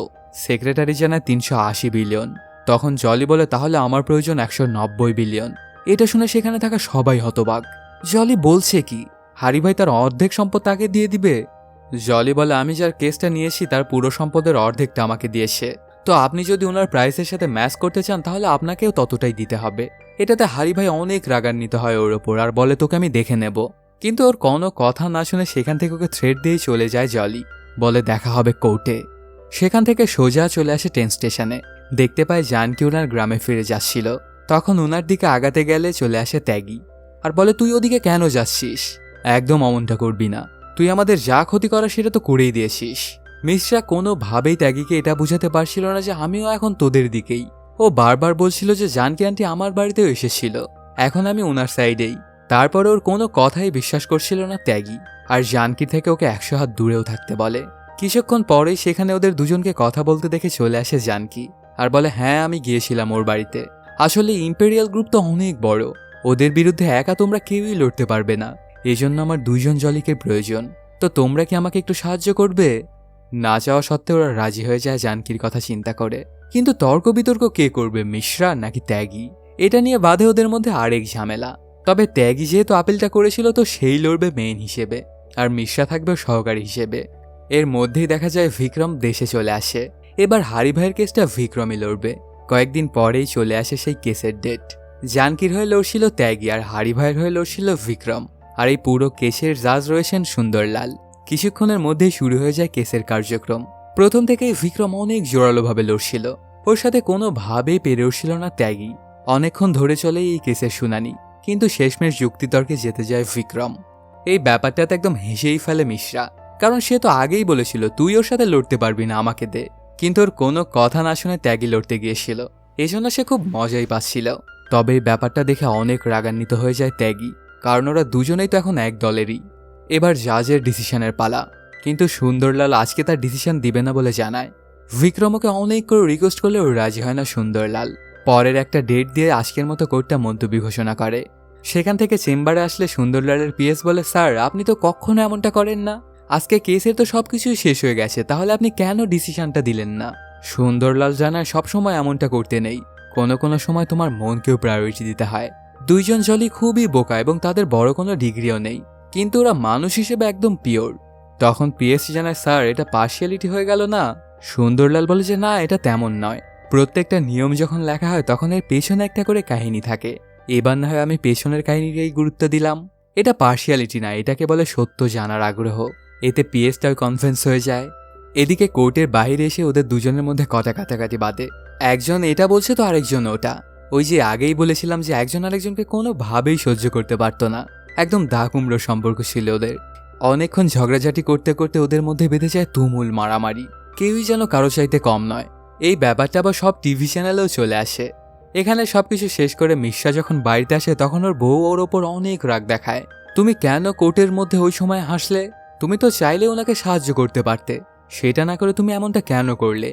সেক্রেটারি জানায় 380 বিলিয়ন। তখন জলি বলে, তাহলে আমার প্রয়োজন 190 বিলিয়ন। এটা শুনে সেখানে থাকা সবাই হতবাক। জলি বলছে কি, হারিভাই তার অর্ধেক সম্পদ তাকে দিয়ে দিবে? জলি বলে, আমি যার কেসটা নিয়েছি তার পুরো সম্পদের অর্ধেকটা আমাকে দিয়েছে, তো আপনি যদি ওনার প্রাইসের সাথে ম্যাচ করতে চান তাহলে আপনাকেও ততটাই দিতে হবে। এটাতে হারিভাই অনেক রাগান্বিত হয় ওর ওপর আর বলে, তোকে আমি দেখে নেব। কিন্তু ওর কোনো কথা না শুনে সেখান থেকে ওকে থ্রেট দিয়েই চলে যায় জলি। বলে, দেখা হবে কোর্টে। সেখান থেকে সোজা চলে আসে ট্রেন স্টেশনে। দেখতে পায় জানকী ওনার গ্রামে ফিরে যাচ্ছিল। তখন ওনার দিকে আগাতে গেলে চলে আসে ত্যাগী আর বলে, তুই ওদিকে কেন যাচ্ছিস? একদম অমনটা করবি না, তুই আমাদের যা ক্ষতি করা সেটা তো করেই দিয়েছিস। মিশ্রা কোনোভাবেই ত্যাগীকে এটা বুঝাতে পারছিল না যে আমিও এখন তোদের দিকেই। ও বারবার বলছিল যে জানকী আন্টি আমার বাড়িতেও এসেছিল, এখন আমি ওনার সাইডেই। তারপর ওর কোনো কথাই বিশ্বাস করছিল না ত্যাগী, আর জানকী থেকে ওকে 100 হাত দূরেও থাকতে বলে। কিছুক্ষণ পরেই সেখানে ওদের দুজনকে কথা বলতে দেখে চলে আসে জানকী আর বলে, হ্যাঁ আমি গিয়েছিলাম ওর বাড়িতে। আসলে ইম্পেরিয়াল গ্রুপ তো অনেক বড়, ওদের বিরুদ্ধে একা তোমরা কেউই লড়তে পারবে না। এজন্য আমার 2 জন জলিকের প্রয়োজন, তো তোমরা কি আমাকে একটু সাহায্য করবে? না চাওয়া সত্ত্বেও ওরা রাজি হয়ে যায় জানকীর কথা চিন্তা করে। কিন্তু তর্ক বিতর্ক কে করবে, মিশ্রা নাকি ত্যাগী? এটা নিয়ে বাধে ওদের মধ্যে আরেক ঝামেলা। তবে ত্যাগী যেহেতু আপিলটা করেছিল তো সেই লড়বে মেইন হিসেবে, আর মিশ্রা থাকবে সহকারী হিসেবে। এর মধ্যেই দেখা যায় বিক্রম দেশে চলে আসে। এবার হারিভাইয়ের কেসটা বিক্রমই লড়বে। কয়েকদিন পরেই চলে আসে সেই কেসের ডেট। জানকীর হয়ে লড়ছিল ত্যাগী আর হারিভাইয়ের হয়ে লড়ছিল বিক্রম। আর এই পুরো কেসের জাজ রয়েছেন সুন্দরলাল। কিছুক্ষণের মধ্যেই শুরু হয়ে যায় কেসের কার্যক্রম। প্রথম থেকেই বিক্রম অনেক জোরালোভাবে লড়ছিল, ওর সাথে কোনোভাবেই পেরে উঠছিল না ত্যাগী। অনেকক্ষণ ধরে চলে এই কেসের শুনানি, কিন্তু শেষমেশ যুক্তিতর্কে যেতে যায় বিক্রম। এই ব্যাপারটাতে একদম হেসেই ফেলে মিশ্রা, কারণ সে তো আগেই বলেছিল তুই ওর সাথে লড়তে পারবি না, আমাকে দে। কিন্তু ওর কোনো কথা না শুনে ত্যাগী লড়তে গিয়েছিল, এজন্য সে খুব মজাই পাচ্ছিল। তবে এই ব্যাপারটা দেখে অনেক রাগান্বিত হয়ে যায় ত্যাগী। কারণ ওরা দুজনেই তো এখন এক দলেরই। এবার জাজের ডিসিশনের পালা, কিন্তু সুন্দরলাল আজকে তার ডিসিশন দিবে না বলে জানায়। বিক্রম ওকে অনেক করে রিকোয়েস্ট করলেও রাজি হয় না সুন্দরলাল। পরের একটা ডেট দিয়ে আজকের মতো কোর্টটা মুলতবি ঘোষণা করে। সেখান থেকে চেম্বারে আসলে সুন্দরলালের পিএস বলে, স্যার আপনি তো কখনো এমনটা করেন না, আজকে কেসের তো সবকিছুই শেষ হয়ে গেছে, তাহলে আপনি কেন ডিসিশনটা দিলেন না? সুন্দরলাল জানায় সবসময় এমনটা করতে নেই, কোনো কোনো সময় তোমার মনকেও প্রায়োরিটি দিতে হয়। দুইজন জলই খুবই বোকা এবং তাদের বড় কোনো ডিগ্রিও নেই, কিন্তু ওরা মানুষ হিসেবে একদম পিওর। তখন পিএসসি জানায়, স্যার এটা পার্শিয়ালিটি হয়ে গেল না? সুন্দরলাল বলে যে না, এটা তেমন নয়, প্রত্যেকটা নিয়ম যখন লেখা হয় তখন এর পেছনে একটা করে কাহিনী থাকে। এবার না হয় আমি পেছনের কাহিনীটাই গুরুত্ব দিলাম। এটা পার্শিয়ালিটি না, এটাকে বলে সত্য জানার আগ্রহ। এতে পিএসটাও কনফারেন্স হয়ে যায়। এদিকে কোর্টের বাইরে এসে ওদের দুজনের মধ্যে কথা কাটাকাটি বাদে। একজন এটা বলছে তো আরেকজন ওটা। ওই যে আগেই বলেছিলাম যে একজন আরেকজনকে কোনোভাবেই সহ্য করতে পারতো না, একদম দা কুমড়ো সম্পর্ক ছিল ওদের। অনেকক্ষণ ঝগড়াঝাটি করতে করতে ওদের মধ্যে বেঁধে যায় তুমুল মারামারি, কেউই যেন কারো চাইতে কম নয়। এই ব্যাপারটা আবার সব টিভি চ্যানেলেও চলে আসে। এখানে সবকিছু শেষ করে মিশ্রা যখন বাড়িতে আসে তখন ওর বউ ওর ওপর অনেক রাগ দেখায়। তুমি কেন কোর্টের মধ্যে ওই সময় হাসলে? তুমি তো চাইলে ওনাকে সাহায্য করতে পারতে, সেটা না করে তুমি এমনটা কেন করলে?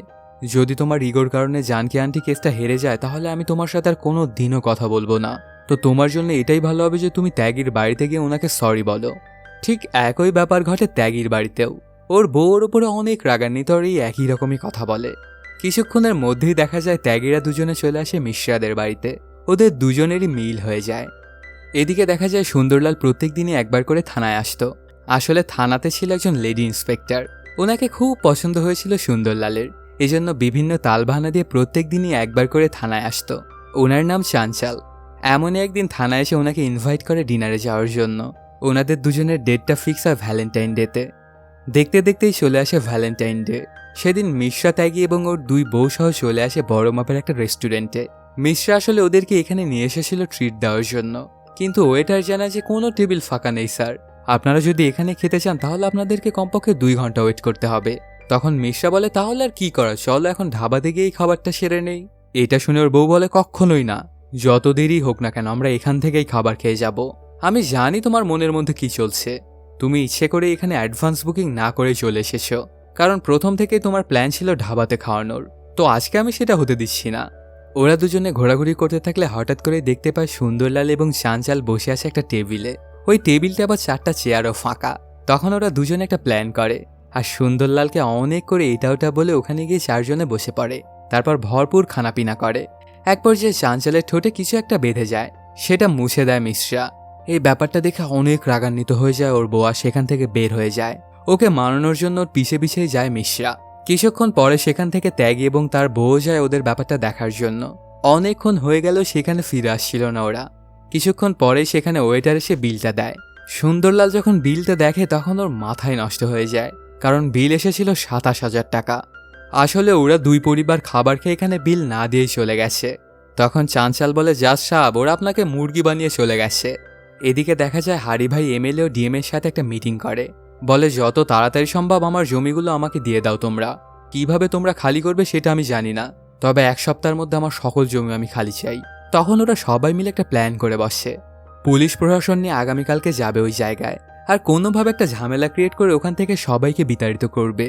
যদি তোমার ইগোর কারণে জানকী আন্টি কেসটা হেরে যায় তাহলে আমি তোমার সাথে আর কোনো দিনও কথা বলবো না। তো তোমার জন্য এটাই ভালো হবে যে তুমি ত্যাগীর বাড়িতে গিয়ে ওনাকে সরি বলো। ঠিক একই ব্যাপার ঘটে ত্যাগীর বাড়িতেও। ওর বউর ওপরে অনেক রাগান্বিত আর এই একই রকমই কথা বলে। কিছুক্ষণের মধ্যেই দেখা যায় ত্যাগীরা দুজনে চলে আসে মিশ্রাদের বাড়িতে। ওদের দুজনেরই মিল হয়ে যায়। এদিকে দেখা যায় সুন্দরলাল প্রত্যেক দিনই একবার করে থানায় আসতো। আসলে থানাতে ছিল একজন লেডি ইন্সপেক্টর, ওনাকে খুব পছন্দ হয়েছিল সুন্দরলালের, এজন্য বিভিন্ন তালবাহানা দিয়ে প্রত্যেক দিনই একবার করে থানায় আসতো। ওনার নাম চাঞ্চাল। এমনই একদিন থানায় এসে ওনাকে ইনভাইট করে ডিনারে যাওয়ার জন্য। ওনাদের দুজনের ডেটটা ফিক্স হয় ভ্যালেন্টাইন ডেতে। দেখতে দেখতেই চলে আসে ভ্যালেন্টাইন ডে। সেদিন মিশ্রা, ত্যাগী এবং ওর দুই বউ সহ চলে আসে বড় মাপের একটা রেস্টুরেন্টে। মিশ্রা আসলে ওদেরকে এখানে নিয়ে এসেছিল ট্রিট দেওয়ার জন্য, কিন্তু ওয়েটার জানায় যে কোনো টেবিল ফাঁকা নেই স্যার, আপনারা যদি এখানে খেতে চান তাহলে আপনাদেরকে কমপক্ষে 2 ঘন্টা ওয়েট করতে হবে। তখন মিশ্রা বলে, তাহলে আর কি করা, চলো এখন ধাবাতে গিয়েই খাবারটা সেরে নেই। এটা শুনে ওর বউ বলে, কখনোই না, যত দেরি হোক না কেন আমরা এখান থেকেই খাবার খেয়ে যাব। আমি জানি তোমার মনের মধ্যে কি চলছে, তুমি ইচ্ছে করে এখানে অ্যাডভান্স বুকিং না করে চলে এসেছো, কারণ প্রথম থেকেই তোমার প্ল্যান ছিল ঢাবাতে খাওয়ানোর, তো আজকে আমি সেটা হতে দিচ্ছি না। ওরা দুজনে ঘোরাঘুরি করতে থাকলে হঠাৎ করে দেখতে পায় সুন্দরলাল এবং চাঞ্চাল বসে আছে একটা টেবিলে। ওই টেবিলটা আবার 4টা চেয়ারও ফাঁকা। তখন ওরা দুজনে একটা প্ল্যান করে আর সুন্দরলালকে অনেক করে এটা ওটা বলে ওখানে গিয়ে 4 জনে বসে পড়ে। তারপর ভরপুর খানাপিনা করে। এক পর্যায়ে চাঞ্চালের ঠোঁটে কিছু একটা বেঁধে যায়, সেটা মুছে দেয় মিশ্রা। এই ব্যাপারটা দেখে অনেক রাগান্বিত হয়ে যায় ওর বউ, সেখান থেকে বের হয়ে যায়। ওকে মানানোর জন্য ওর পিছে পিছেই যায় মিশ্রা। কিছুক্ষণ পরে সেখান থেকে ত্যাগী এবং তার বউ যায় ওদের ব্যাপারটা দেখার জন্য। অনেকক্ষণ হয়ে গেল সেখানে ফিরে আসছিল না ওরা। কিছুক্ষণ পরে সেখানে ওয়েটার এসে বিলটা দেয়। সুন্দরলাল যখন বিলটা দেখে তখন ওর মাথায় নষ্ট হয়ে যায়, কারণ বিল এসেছিল 27,000 টাকা। আসলে ওরা দুই পরিবার খাবার খেয়ে এখানে বিল না দিয়েই চলে গেছে। তখন চাঞ্চাল বলে, জাজ সাহেব ওরা আপনাকে মুরগি বানিয়ে চলে গেছে। এদিকে দেখা যায় হারি ভাই এমএলএ ও ডিএম এর সাথে একটা মিটিং করে, বলে যত তাড়াতাড়ি সম্ভব আমার জমিগুলো আমাকে দিয়ে দাও তোমরা। কিভাবে তোমরা খালি করবে সেটা আমি জানি না, তবে 1 সপ্তাহের মধ্যে আমার সকল জমি আমি খালি চাই। তখন ওরা সবাই মিলে একটা প্ল্যান করে বসে। পুলিশ প্রশাসন নিয়ে আগামীকালকে যাবে ওই জায়গায় আর কোনোভাবে একটা ঝামেলা ক্রিয়েট করে ওখান থেকে সবাইকে বিতাড়িত করবে।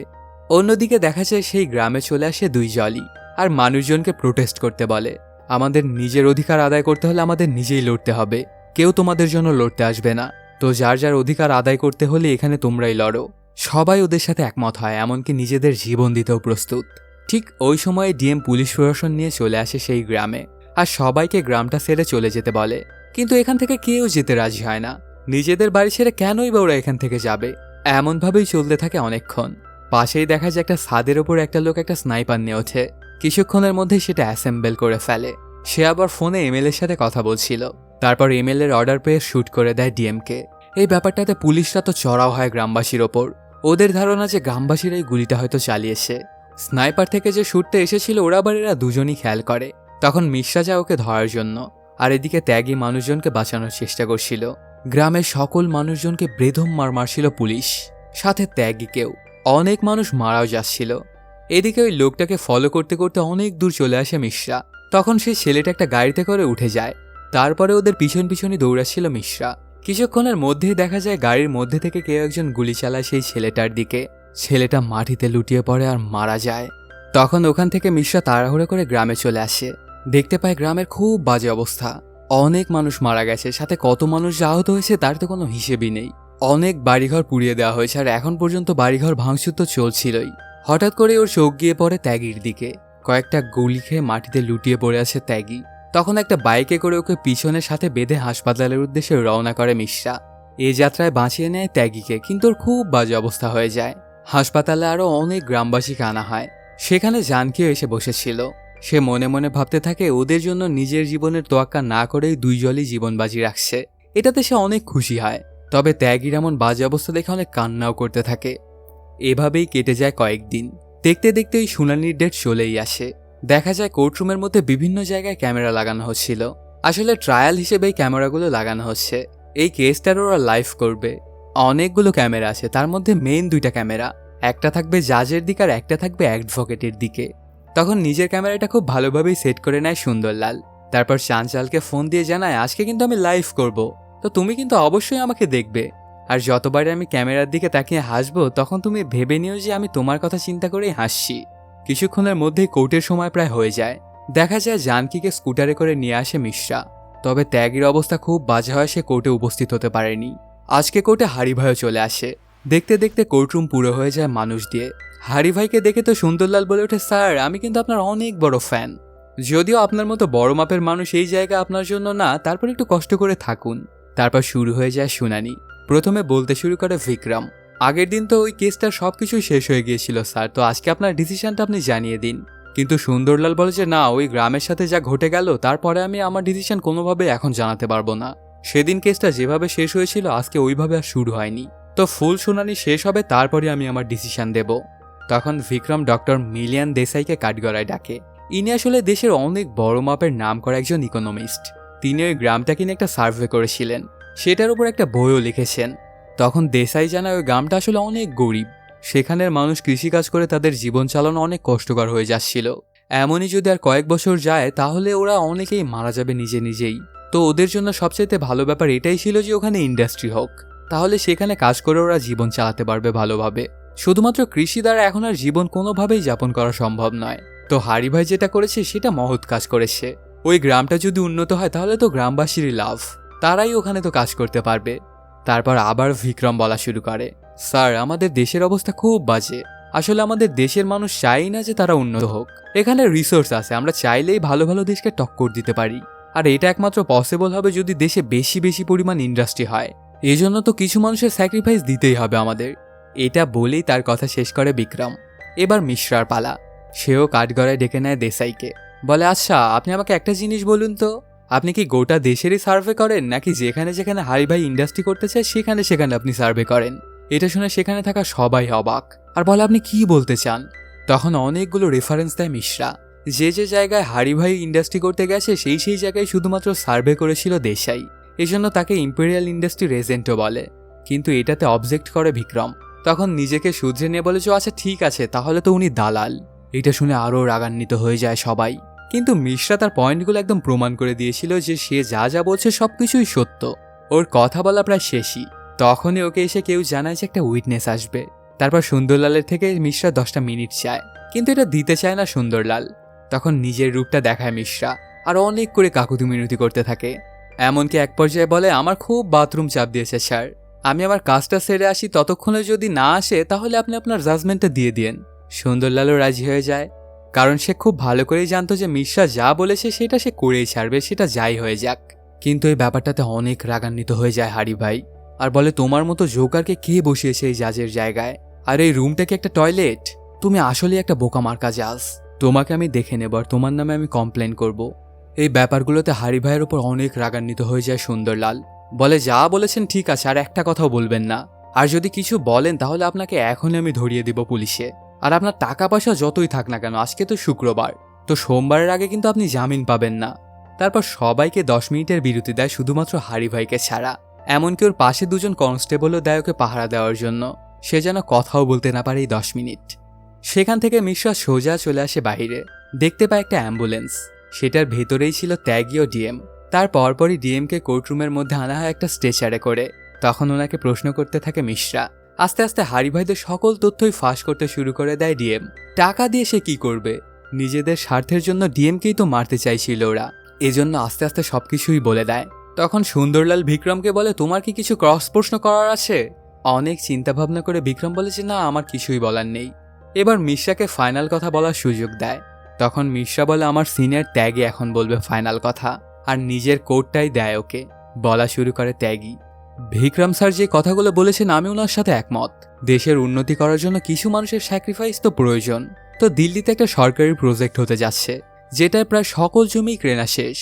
অন্যদিকে দেখা যায় সেই গ্রামে চলে আসে 2 জলি আর মানুষজনকে প্রোটেস্ট করতে বলে, আমাদের নিজের অধিকার আদায় করতে হলে আমাদের নিজেই লড়তে হবে, কেউ তোমাদের জন্য লড়তে আসবে না। তো যার যার অধিকার আদায় করতে হলে এখানে তোমরাই লড়ো। সবাই ওদের সাথে একমত হয়, এমনকি নিজেদের জীবন দিতেও প্রস্তুত। ঠিক ওই সময়ে ডিএম পুলিশ প্রশাসন নিয়ে চলে আসে সেই গ্রামে আর সবাইকে গ্রামটা ছেড়ে চলে যেতে বলে, কিন্তু এখান থেকে কেউ যেতে রাজি হয় না। নিজেদের বাড়ি ছেড়ে কেনই বা ওরা এখান থেকে যাবে? এমনভাবেই চলতে থাকে অনেকক্ষণ। পাশেই দেখা যায় একটা ছাদের ওপর একটা লোক একটা স্নাইপার নিয়ে ওঠে। কিছুক্ষণের মধ্যেই সেটা অ্যাসেম্বল করে ফেলে। সে আবার ফোনে এমএলএর সাথে কথা বলছিল। তারপর এমএলএর অর্ডার পেয়ে শুট করে দেয় ডিএমকে। এই ব্যাপারটাতে পুলিশরা তো চড়াও হয় গ্রামবাসীর ওপর। ওদের ধারণা যে গ্রামবাসীরাই গুলিটা হয়তো চালিয়েছে। স্নাইপার থেকে যে শুটটা এসেছিল ওরা আবার এরা দুজনই খেয়াল করে। তখন মিশ্রা যায় ওকে ধরার জন্য, আর এদিকে ত্যাগী মানুষজনকে বাঁচানোর চেষ্টা করছিল। গ্রামের সকল মানুষজনকে বেধম মারছিল পুলিশ, সাথে ত্যাগীকেও। অনেক মানুষ মারাও যাচ্ছিল। এদিকে ওই লোকটাকে ফলো করতে করতে অনেক দূর চলে আসে মিশ্রা। তখন সেই ছেলেটা একটা গাড়িতে করে উঠে যায়। তারপরে ওদের পিছন পিছনই দৌড়াচ্ছিল মিশ্রা, কিছুক্ষণের মধ্যেই দেখা যায় গাড়ির মধ্যে থেকে কেউ একজন গুলি চালায় সেই ছেলেটার দিকে। ছেলেটা মাটিতে লুটিয়ে পড়ে আর মারা যায়। তখন ওখান থেকে মিশ্রা তাড়াহুড়ো করে গ্রামে চলে আসে। দেখতে পায় গ্রামের খুব বাজে অবস্থা। অনেক মানুষ মারা গেছে, সাথে কত মানুষ আহত হয়েছে তার তো কোনো হিসেবই নেই। অনেক বাড়িঘর পুড়িয়ে দেওয়া হয়েছে, আর এখন পর্যন্ত বাড়িঘর ভাঙচুর তো চলছিলই। হঠাৎ করে ওর চোখ গিয়ে পড়ে ত্যাগীর দিকে। কয়েকটা গুলি খেয়ে মাটিতে লুটিয়ে পড়ে আছে ত্যাগী। তখন একটা বাইকে করে ওকে পিছনের সাথে বেঁধে হাসপাতালের উদ্দেশ্যে রওনা করে মিশ্রা। এই যাত্রায় বাঁচিয়ে নেয় ত্যাগীকে, কিন্তু ওর খুব বাজে অবস্থা হয়ে যায়। হাসপাতালে আরও অনেক গ্রামবাসীকে আনা হয়। সেখানে জানকীও এসে বসেছিল। সে মনে মনে ভাবতে থাকে ওদের জন্য নিজের জীবনের তোয়াক্কা না করেই দুই জলই জীবন বাজি রাখছে। এটাতে সে অনেক খুশি হয়। তবে ত্যাগীর এমন বাজে অবস্থা দেখে অনেক কান্নাও করতে থাকে। এভাবেই কেটে যায় কয়েকদিন। দেখতে দেখতে ওই শুনানির ডেট চলেই আসে। দেখা যায় কোর্টরুমের মধ্যে বিভিন্ন জায়গায় ক্যামেরা লাগানো হচ্ছিল। আসলে ট্রায়াল হিসেবেই ক্যামেরাগুলো লাগানো হচ্ছে। এই কেসটার ওরা লাইভ করবে। অনেকগুলো ক্যামেরা আছে, তার মধ্যে মেইন দুইটা ক্যামেরা, একটা থাকবে জাজের দিকে আর একটা থাকবে অ্যাডভোকেটের দিকে। তখন নিজের ক্যামেরাটা খুব ভালোভাবেই সেট করে নেয় সুন্দরলাল। তারপর চাঞ্চালকে ফোন দিয়ে জানায় আজকে কিন্তু আমি লাইভ করব, তো তুমি কিন্তু অবশ্যই আমাকে দেখবে। আর যতবারে আমি ক্যামেরার দিকে তাকিয়ে হাসবো তখন তুমি ভেবে নিও যে আমি তোমার কথা চিন্তা করেই হাসছি। কিছুক্ষণের মধ্যেই কোর্টের সময় প্রায় হয়ে যায়। দেখা যায় জানকীকে স্কুটারে করে নিয়ে আসে মিশ্রা। তবে ত্যাগীর অবস্থা খুব বাজে হয়, সে কোর্টে উপস্থিত হতে পারেনি। আজকে কোর্টে হারিভাইও চলে আসে। দেখতে দেখতে কোর্টরুম পুরো হয়ে যায় মানুষ দিয়ে। হারিভাইকে দেখে তো সুন্দরলাল বলে ওঠে, স্যার আমি কিন্তু আপনার অনেক বড় ফ্যান। যদিও আপনার মতো বড় মাপের মানুষ এই জায়গা আপনার জন্য না, তারপর একটু কষ্ট করে থাকুন। তারপর শুরু হয়ে যায় শুনানি। প্রথমে বলতে শুরু করে বিক্রম, আগের দিন তো ওই কেসটার সবকিছুই শেষ হয়ে গিয়েছিল স্যার, তো আজকে আপনার ডিসিশনটা আপনি জানিয়ে দিন। কিন্তু সুন্দরলাল বলে যে না, ওই গ্রামের সাথে যা ঘটে গেল তারপরে আমি আমার ডিসিশন কোনোভাবে এখন জানাতে পারবো না। সেদিন কেসটা যেভাবে শেষ হয়েছিল আজকে ওইভাবে আর শুরু হয়নি, তো ফুল শুনানি শেষ হবে তারপরে আমি আমার ডিসিশন দেব। তখন বিক্রম ডক্টর মিলিয়ান দেশাইকে কাঠগড়ায় ডাকে। ইনি আসলে দেশের অনেক বড় মাপের নাম করা একজন ইকোনমিস্ট। তিনি ওই গ্রামটাকে নিয়ে একটা সার্ভে করেছিলেন, সেটার উপর একটা বইও লিখেছেন। তখন দেশাই জানায় ওই গ্রামটা আসলে অনেক গরিব। সেখানের মানুষ কৃষিকাজ করে তাদের জীবন চালানো অনেক কষ্টকর হয়ে যাচ্ছিল। এমনই যদি আর কয়েক বছর যায় তাহলে ওরা অনেকেই মারা যাবে নিজে নিজেই। তো ওদের জন্য সবচাইতে ভালো ব্যাপার এটাই ছিল যে ওখানে ইন্ডাস্ট্রি হোক, তাহলে সেখানে কাজ করে ওরা জীবন চালাতে পারবে ভালোভাবে। শুধুমাত্র কৃষি দ্বারা এখন আর জীবন কোনোভাবেই যাপন করা সম্ভব নয়। তো হারিভাই যেটা করেছে সেটা মহৎ কাজ করেছে। ওই গ্রামটা যদি উন্নত হয় তাহলে তো গ্রামবাসীরই লাভ, তারাই ওখানে তো কাজ করতে পারবে। তারপর আবার বিক্রম বলা শুরু করে, স্যার আমাদের দেশের অবস্থা খুব বাজে। আসলে আমাদের দেশের মানুষ চাই না যে তারা উন্নত হোক। এখানে রিসোর্স আছে, আমরা চাইলেই ভালো ভালো দেশকে টক্কর দিতে পারি। আর এটা একমাত্র পসিবল হবে যদি দেশে বেশি বেশি পরিমাণ ইন্ডাস্ট্রি হয়। এজন্য তো কিছু মানুষের স্যাক্রিফাইস দিতেই হবে আমাদের। এটা বলেই তার কথা শেষ করে বিক্রম। এবার মিশ্রার পালা। সেও কাঠগড়ায় ডেকে নেয় দেশাইকে। বলে, আচ্ছা আপনি আমাকে একটা জিনিস বলুন তো, আপনি কি গোটা দেশেরই সার্ভে করেন, নাকি যেখানে যেখানে হারিভাই ইন্ডাস্ট্রি করতে চায় সেখানে সেখানে আপনি সার্ভে করেন? এটা শুনে সেখানে থাকা সবাই অবাক আর বলে, আপনি কি বলতে চান? তখন অনেকগুলো রেফারেন্স দেয় মিশ্রা। যে যে জায়গায় হারিভাই ইন্ডাস্ট্রি করতে গেছে সেই সেই জায়গায় শুধুমাত্র সার্ভে করেছিল দেশাই। এজন্য তাকে ইম্পেরিয়াল ইন্ডাস্ট্রি রেজেন্টও বলে। কিন্তু এটাতে অবজেক্ট করে বিক্রম। তখন নিজেকে শুধরে নিয়ে বলে যে আচ্ছা ঠিক আছে, তাহলে তো উনি দালাল। এটা শুনে আরও রাগান্বিত হয়ে যায় সবাই। কিন্তু মিশ্রা তার পয়েন্টগুলো একদম প্রমাণ করে দিয়েছিল যে সে যা যা বলছে সবকিছুই সত্য। ওর কথা বলা প্রায় শেষই। তখনই ওকে এসে কেউ জানায় যে একটা উইটনেস আসবে। তারপর সুন্দরলালের থেকে মিশ্রা 10টা মিনিট চায়, কিন্তু এটা দিতে চায় না সুন্দরলাল। তখন নিজের রূপটা দেখায় মিশ্রা আর অনেক করে কাকুতি মিনতি করতে থাকে। এমনকি এক পর্যায়ে বলে, আমার খুব বাথরুম চাপ দিয়েছে স্যার, আমি আমার কাজটা সেরে আসি, ততক্ষণে যদি না আসে তাহলে আপনি আপনার জাজমেন্টটা দিয়ে দিন। সুন্দরলালও রাজি হয়ে যায়, কারণ সে খুব ভালো করেই জানতো যে মিশ্রা যা বলেছে সেটা সে করেই ছাড়বে, সেটা যাই হয়ে যাক। কিন্তু এই ব্যাপারটাতে অনেক রাগান্বিত হয়ে যায় হারিভাই আর বলে, তোমার মতো জোকারকে কে বসিয়েছে এই জাজের জায়গায়? আর এই রুমটা কি একটা টয়লেট? তুমি আসলে একটা বোকা মার্কা জাজ। তোমাকে আমি দেখে নেব আর তোমার নামে আমি কমপ্লেন করব। এই ব্যাপারগুলোতে হারিভাইয়ের ওপর অনেক রাগান্বিত হয়ে যায় সুন্দরলাল। বলে, যা বলেছেন ঠিক আছে, আর একটা কথাও বলবেন না। আর যদি কিছু বলেন তাহলে আপনাকে এখনই আমি ধরিয়ে দিব পুলিশে। আর আপনার টাকা পয়সা যতই থাক না কেন, আজকে তো শুক্রবার, তো সোমবারের আগে কিন্তু আপনি জামিন পাবেন না। তারপর সবাইকে 10 মিনিটের বিরতি দেয়, শুধুমাত্র হারিভাইকে ছাড়া। এমনকি ওর পাশে 2জন কনস্টেবলও দেয় ওকে পাহারা দেওয়ার জন্য, সে যেন কথাও বলতে না পারে এই 10 মিনিট। সেখান থেকে মিশ্রা সোজা চলে আসে বাহিরে। দেখতে পায় একটা অ্যাম্বুলেন্স, সেটার ভেতরেই ছিল ত্যাগী ও ডিএম। তার পরপরই ডিএমকে কোর্টরুমের মধ্যে আনা হয় একটা স্ট্রেচারে করে। তখন ওনাকে প্রশ্ন করতে থাকে মিশ্রা। আস্তে আস্তে হারি ভাইদের সকল তথ্যই ফাঁস করতে শুরু করে দেয় ডিএম। টাকা দিয়ে সে কি করবে? নিজেদের স্বার্থের জন্য ডিএমকেই তো মারতে চাইছিল ওরা, এজন্য আস্তে আস্তে সবকিছুই বলে দেয়। তখন সুন্দরলাল বিক্রমকে বলে, তোমার কি কিছু ক্রস প্রশ্ন করার আছে? অনেক চিন্তাভাবনা করে বিক্রম বলে যে না, আমার কিছুই বলার নেই। এবার মিশ্রাকে ফাইনাল কথা বলার সুযোগ দেয়। তখন মিশ্রা বলে, আমার সিনিয়র ত্যাগী এখন বলবে ফাইনাল কথা, আর নিজের কোডটাই দেয় ওকে। বলা শুরু করে ত্যাগী, বিক্রম স্যার যে কথাগুলো বলেছেন আমি ওনার সাথে একমত। দেশের উন্নতি করার জন্য কিছু মানুষের স্যাক্রিফাইস তো প্রয়োজন। তো দিল্লিতে একটা সরকারি প্রজেক্ট হতে যাচ্ছে, যেটায় প্রায় সকল জমি কেনা শেষ।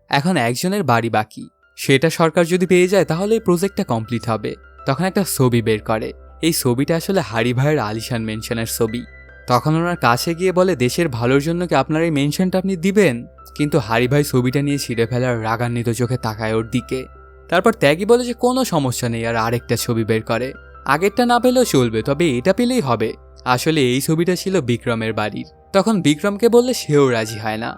এখন একজনের বাড়ি বাকি, সেটা সরকার যদি পেয়ে যায় তাহলে এই প্রজেক্টটা কমপ্লিট হবে। তখন একটা ছবি বের করে, এই ছবিটা আসলে হারি ভাইয়ের আলিশান মেনশনের ছবি। তখন ওনার কাছে গিয়ে বলে, দেশের ভালোর জন্য কি আপনার এই মেনশনটা আপনি দিবেন? কিন্তু হারি ভাই ছবিটা নিয়ে ছিঁড়ে ফেলার রাগান্বিত চোখে তাকায় ওর দিকে। তারপর ত্যাগী বলে যে কোনো সমস্যা নেই, আর আরেকটা ছবি বের করে। আগেরটা না পেলেও চলবে, তবে এটা পেলেই হবে। আসলে এই ছবিটা ছিল বিক্রমের বাড়ির। তখন বিক্রমকে বললে সেও রাজি হয় না।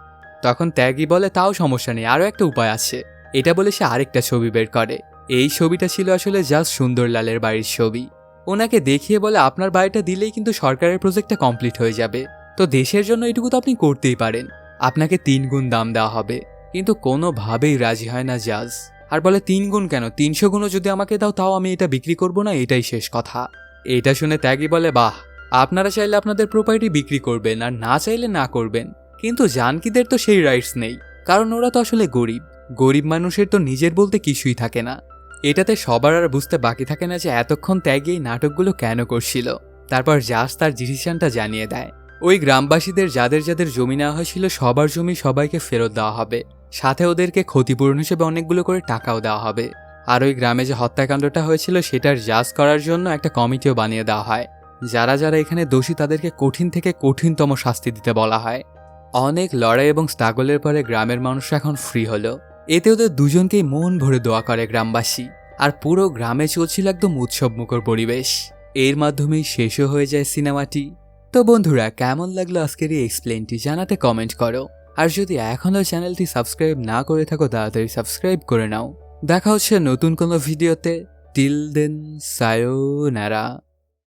তখন ত্যাগী বলে, তাও সমস্যা নেই, আরও একটা উপায় আছে। এটা বলে সে আরেকটা ছবি বের করে। এই ছবিটা ছিল আসলে জাস্ট সুন্দরলালের বাড়ির ছবি। ওনাকে দেখিয়ে বলে, আপনার বাড়িটা দিলেই কিন্তু সরকারের প্রজেক্টটা কমপ্লিট হয়ে যাবে। তো দেশের জন্য এটুকু তো আপনি করতেই পারেন, আপনাকে 3 গুণ দাম দেওয়া হবে। কিন্তু কোনোভাবেই রাজি হয় না জাজ, আর বলে 3 গুণ কেন, 300 গুণও যদি আমাকে দাও তাও আমি এটা বিক্রি করব না, এটাই শেষ কথা। এটা শুনে ত্যাগী বলে, বাহ, আপনারা চাইলে আপনাদের প্রপার্টি বিক্রি করবেন, আর না চাইলে না করবেন, কিন্তু জানকীদের তো সেই রাইটস নেই, কারণ ওরা তো আসলে গরিব। গরিব মানুষের তো নিজের বলতে কিছুই থাকে না। এটাতে সবার আর বুঝতে বাকি থাকে না যে এতক্ষণ ত্যাগী এই নাটকগুলো কেন করছিল। তারপর জাজ তার ডিসিশনটা জানিয়ে দেয়। ওই গ্রামবাসীদের যাদের যাদের জমি নেওয়া হয়েছিল সবার জমি সবাইকে ফেরত দেওয়া হবে, সাথে ওদেরকে ক্ষতিপূরণ হিসেবে অনেকগুলো করে টাকাও দেওয়া হবে। আর ওই গ্রামে যে হত্যাকাণ্ডটা হয়েছিল সেটার জাজ করার জন্য একটা কমিটিও বানিয়ে দেওয়া হয়। যারা যারা এখানে দোষী তাদেরকে কঠিন থেকে কঠিনতম শাস্তি দিতে বলা হয়। অনেক লড়াই এবং স্ট্রাগলের পরে গ্রামের মানুষরা এখন ফ্রি হলো। এতে ওদের দুজনকেই মন ভরে দোয়া করে গ্রামবাসী, আর পুরো গ্রামে চলছিল একদম উৎসবমুখর পরিবেশ। এর মাধ্যমেই শেষও হয়ে যায় সিনেমাটি। তো বন্ধুরা, কেমন লাগলো আজকের এই এক্সপ্লেনটি জানাতে কমেন্ট করো। আর যদি এখনও চ্যানেলটি সাবস্ক্রাইব না করে থাকো তাড়াতাড়ি সাবস্ক্রাইব করে নাও। দেখা হচ্ছে নতুন কোনো ভিডিওতে। Till then, সায়োনারা।